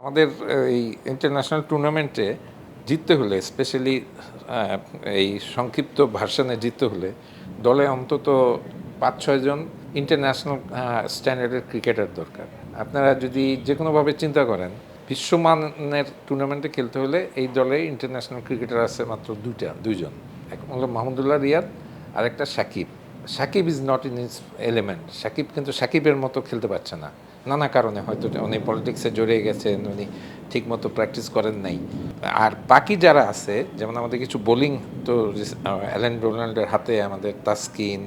আমাদের এই ইন্টারন্যাশনাল টুর্নামেন্টে জিততে হলে স্পেশালি এই সংক্ষিপ্ত ভার্সনে জিততে হলে দলে অন্তত ৫-৬ জন ইন্টারন্যাশনাল স্ট্যান্ডার্ডের ক্রিকেটার দরকার। আপনারা যদি যে কোনোভাবে চিন্তা করেন বিশ্বমানের টুর্নামেন্টে খেলতে হলে এই দলে ইন্টারন্যাশনাল ক্রিকেটার আছে মাত্র দুইজন। এক হলো মাহমুদুল্লাহ রিয়াদ আর একটা Shakib. Shakib is not in is element. Shakib কিন্তু সাকিবের মতো খেলতে পারছে না নানা কারণে, হয়তো উনি পলিটিক্সে জড়িয়ে গেছেন, উনি ঠিকমতো প্র্যাকটিস করেন নাই। আর বাকি যারা আছে যেমন আমাদের কিছু বোলিং তো অ্যালেন ডোনাল্ডের হাতে আমাদের তাসকিন,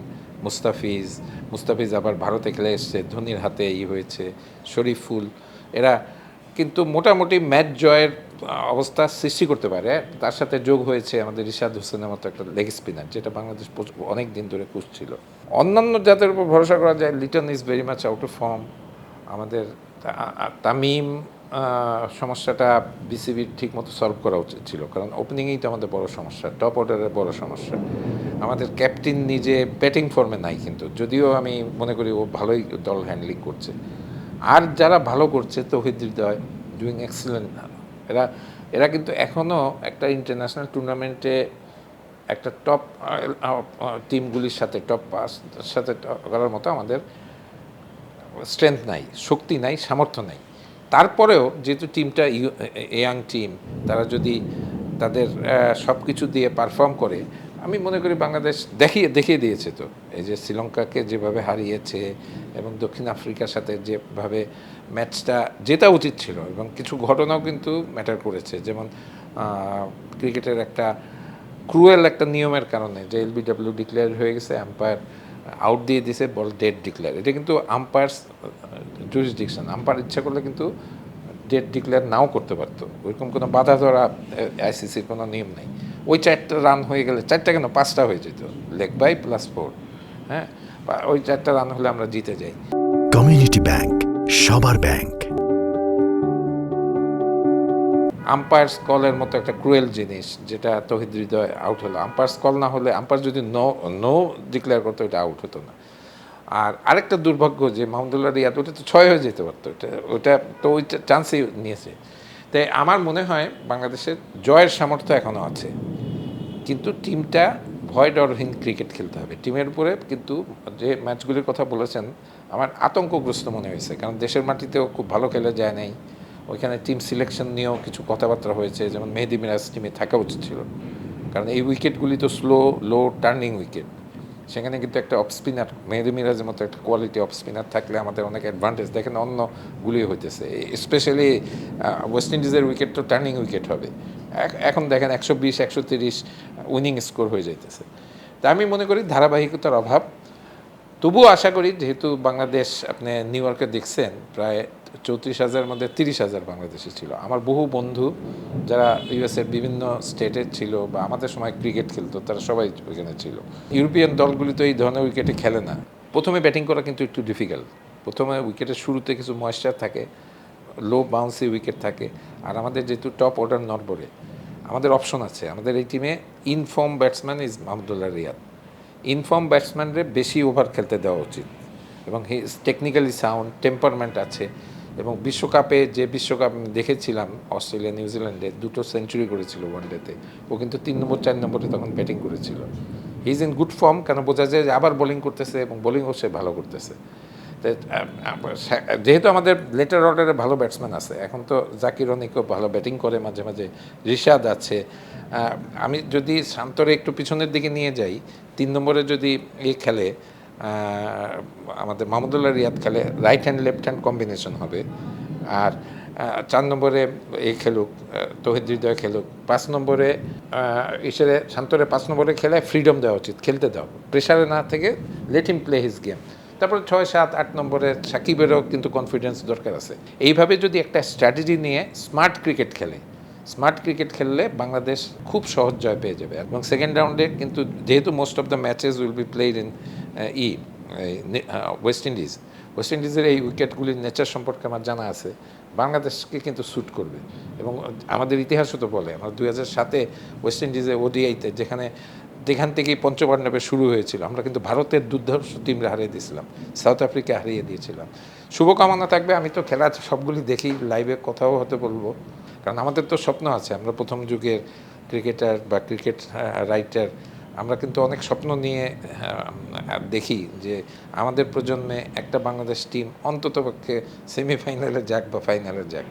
মুস্তাফিজ আবার ভারতে খেলে এসছে, ধোনির হাতে হয়েছে, শরীফুল, এরা কিন্তু মোটামুটি ম্যাচ জয়ের অবস্থা সৃষ্টি করতে পারে। তার সাথে যোগ হয়েছে আমাদের রিশাদ হোসেনের মতো একটা লেগ স্পিনার, যেটা বাংলাদেশ অনেক দিন ধরে খুঁজছিল। অন্যান্য জাতের উপর ভরসা করা যায়। Liton is very much out of form. আমাদের তামিম সমস্যাটা বিসিবির ঠিকমতো সলভ করা উচিত ছিল, কারণ ওপেনিংয়েই তো আমাদের বড় সমস্যা, টপ অর্ডারের বড় সমস্যা। আমাদের ক্যাপ্টেন নিজে ব্যাটিং ফর্মে নাই, কিন্তু যদিও আমি মনে করি ও ভালোই দল হ্যান্ডলিং করছে। আর যারা ভালো করছে, তৌহিদ হৃদয় ডুইং এক্সিলেন্ট। এরা এরা কিন্তু এখনও একটা ইন্টারন্যাশনাল টুর্নামেন্টে একটা টপ টিমগুলির সাথে সাথে করার মতো আমাদের স্ট্রেংথ নাই, শক্তি নাই, সামর্থ্য নাই। তারপরেও যেহেতু টিমটা ইয়াং টিম, তারা যদি তাদের সব কিছু দিয়ে পারফর্ম করে, আমি মনে করি বাংলাদেশ দেখিয়ে দিয়েছে। তো এই যে শ্রীলঙ্কাকে যেভাবে হারিয়েছে এবং দক্ষিণ আফ্রিকার সাথে যেভাবে ম্যাচটা জেতা উচিত ছিল, এবং কিছু ঘটনাও কিন্তু ম্যাটার করেছে, যেমন ক্রিকেটের একটা ক্রুয়েল একটা নিয়মের কারণে যে এলবিডব্লিউ ডিক্লেয়ার হয়ে গেছে, আম্পায়ার আউট দিয়ে দিছে, বল ডেড ডিক্লেয়ার। এটা কিন্তু আম্পায়ার্স জুরিসডিকশন। আম্পায়ার ইচ্ছা করলে কিন্তু ডেড ডিক্লেয়ার নাও করতে পারতো, ওইরকম কোনো বাধা ধরা আইসিসির কোনো নিয়ম নেই। ওই 4টা রান হয়ে গেলে, 4টা কেন 5টা হয়ে যেত, লেগ বাই +4, হ্যাঁ, ওই 4টা রান হলে আমরা জিতে যাই। কমিউনিটি ব্যাংক, সবার ব্যাংক। আম্পায়ার্স কলের মতো একটা ক্রুয়েল জিনিস, যেটা তৌহিদ হৃদয় আউট হলো। আম্পায়ার্স কল না হলে, আম্পায়ার যদি নো ডিক্লেয়ার করতো, এটা আউট হতো না। আর আরেকটা দুর্ভাগ্য যে মাহমুদুল্লাহ রিয়াদ, ওটা তো 6 হয়ে যেতে পারতো, ওটা তো ওই চান্সই নিয়েছে। তাই আমার মনে হয় বাংলাদেশের জয়ের সামর্থ্য এখনও আছে, কিন্তু টিমটা ভয় ডরহীন ক্রিকেট খেলতে হবে। টিমের উপরে কিন্তু যে ম্যাচগুলির কথা বলেছেন, আমার আতঙ্কগ্রস্ত মনে হয়েছে, কারণ দেশের মাটিতেও খুব ভালো খেলে যায় নাই। ওইখানে টিম সিলেকশন নিয়েও কিছু কথাবার্তা হয়েছে, যেমন মেহেদী মিরাজ টিমে থাকা উচিত ছিল, কারণ এই উইকেটগুলি তো লো টার্নিং উইকেট। সেখানে কিন্তু একটা অফ স্পিনার, মেহেদী মিরাজের মতো একটা কোয়ালিটি অফ স্পিনার থাকলে আমাদের অনেক অ্যাডভান্টেজ। দেখেন অন্যগুলি হইতেছে, স্পেশালি ওয়েস্ট ইন্ডিজের উইকেট তো টার্নিং উইকেট হবে। এখন দেখেন 120-130 উইনিং স্কোর হয়ে যাইতেছে। তা আমি মনে করি ধারাবাহিকতার অভাব। তবুও আশা করি, যেহেতু বাংলাদেশ, আপনি নিউ ইয়র্কে দেখছেন প্রায় 34,000-এর মধ্যে 30,000 বাংলাদেশি ছিল। আমার বহু বন্ধু যারা ইউএসের বিভিন্ন স্টেটের ছিল বা আমাদের সময় ক্রিকেট খেলতো, তারা সবাই ওইখানে ছিল। ইউরোপিয়ান দলগুলি তো এই ধরনের উইকেটে খেলে না। প্রথমে ব্যাটিং করা কিন্তু একটু ডিফিকাল্ট। প্রথমে উইকেটের শুরুতে কিছু ময়েশ্চার থাকে, লো বাউন্সি উইকেট থাকে। আর আমাদের যেহেতু টপ অর্ডার নড়বড়ে, আমাদের অপশন আছে। আমাদের এই টিমে in form batsman is Mahmudullah Riyad. In form ব্যাটসম্যানরে বেশি ওভার খেলতে দেওয়া উচিত, এবং he is technically sound, temperament আছে। এবং বিশ্বকাপে যে বিশ্বকাপ দেখেছিলাম অস্ট্রেলিয়া নিউজিল্যান্ডে, 2টো সেঞ্চুরি করেছিল ওয়ানডেতে। ও কিন্তু 3 নম্বর 4 নম্বরে তখন ব্যাটিং করেছিল। He is in good form, কেন বোঝা যায় যে আবার বোলিং করতেছে, এবং বোলিংও সে ভালো করতেছে। যেহেতু আমাদের লেটার অর্ডারে ভালো ব্যাটসম্যান আছে, এখন তো জাকির অনেকও ভালো ব্যাটিং করে মাঝে মাঝে, রিশাদ আছে। আমি যদি শান্তরে একটু পিছনের দিকে নিয়ে যাই, 3 নম্বরে যদি খেলে আমাদের মাহমুদুল্লাহ রিয়াদ খেলে, right hand left hand combination হবে। আর 4 নম্বরে খেলুক তৌহিদ হৃদয় খেলুক। 5 নম্বরে শান্তরে 5 নম্বরে খেলে ফ্রিডম দেওয়া উচিত, খেলতে দাও, প্রেশারে না থেকে let him play his game. তারপরে 6, 7, 8 নম্বরে সাকিবেরও কিন্তু কনফিডেন্স দরকার আছে। এইভাবে যদি একটা স্ট্র্যাটেজি নিয়ে স্মার্ট ক্রিকেট খেললে বাংলাদেশ খুব সহজ জয় পেয়ে যাবে। এবং সেকেন্ড রাউন্ডে কিন্তু যেহেতু most of the matches will be played in West ইন্ডিজের এই উইকেটগুলির নেচার সম্পর্কে আমার জানা আছে, বাংলাদেশকে কিন্তু স্যুট করবে। এবং আমাদের ইতিহাসও তো বলে, আমরা 2007-এ ওয়েস্ট ইন্ডিজে ওডিআইতে যেখানে যেখান থেকেই পঞ্চপাণ্ডবের শুরু হয়েছিল, আমরা কিন্তু ভারতের দুর্ধর্ষ টিমরা হারিয়ে দিয়েছিলাম, সাউথ আফ্রিকা হারিয়ে দিয়েছিলাম। শুভকামনা থাকবে, আমি তো খেলা সবগুলি দেখি, লাইভে কথাও হতে বলবো, কারণ আমাদের তো স্বপ্ন আছে, আমরা প্রথম যুগের ক্রিকেটার বা ক্রিকেট রাইটার, আমরা কিন্তু অনেক স্বপ্ন নিয়ে দেখি যে আমাদের প্রজন্মে একটা বাংলাদেশ টিম অন্ততপক্ষে সেমিফাইনালে যাক বা ফাইনালে যাক।